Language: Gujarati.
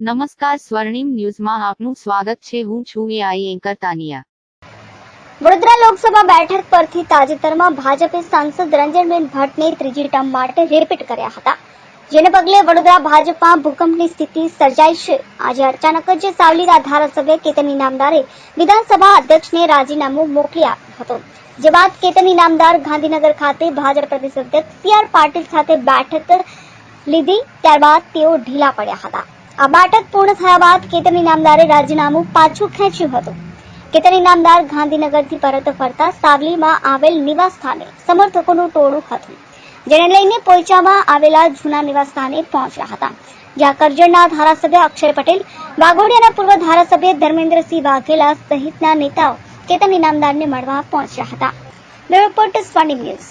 નમસ્કાર, સ્વર્ણિમ ન્યૂઝમાં આપનું સ્વાગત છે. હું છું એઆઈ એન્કર તાનિયા. વડોદરા લોકસભા બેઠક પરથી તાજેતરમાં ભાજપે સાંસદ રંજનબેન ભટ્ટને ત્રીજી ટર્મ માટે રિપીટ કર્યા હતા, જેને પગલે વડોદરા ભાજપમાં ભૂકંપની સ્થિતિ સર્જાઈ છે. આજે અચાનક જ સાવલીના ધારાસભ્ય કેતન ઇનામદારે વિધાનસભા અધ્યક્ષને રાજીનામું મોકલી આપ્યું હતું. જે બાદ કેતન ઇનામદાર ગાંધીનગર ખાતે ભાજપ પ્રદેશ અધ્યક્ષ સી.આર. પાટીલ સાથે બેઠક લીધી. ત્યારબાદ તેઓ ઢીલા પડ્યા હતા. આ બેઠક પૂર્ણ થયા બાદ કેતન ઇનામદારે રાજીનામું પાછું ખેંચ્યું હતું. કેતન ઇનામદાર ગાંધીનગરથી પરત ફરતા સાવલીમાં આવેલ નિવાસ સ્થાને સમર્થકોનું ટોળું હતું, જેને લઈને પોઈચામાં આવેલા જૂના નિવાસ સ્થાને પહોંચ્યા હતા, જ્યાં કરજણના ધારાસભ્ય અક્ષય પટેલ, વાઘોડિયાના પૂર્વ ધારાસભ્ય ધર્મેન્દ્રસિંહ વાઘેલા સહિતના નેતાઓ કેતન ઇનામદારને મળવા પહોંચ્યા હતા. બ્યુરો રિપોર્ટ, સ્વર્ણિમ ન્યૂઝ.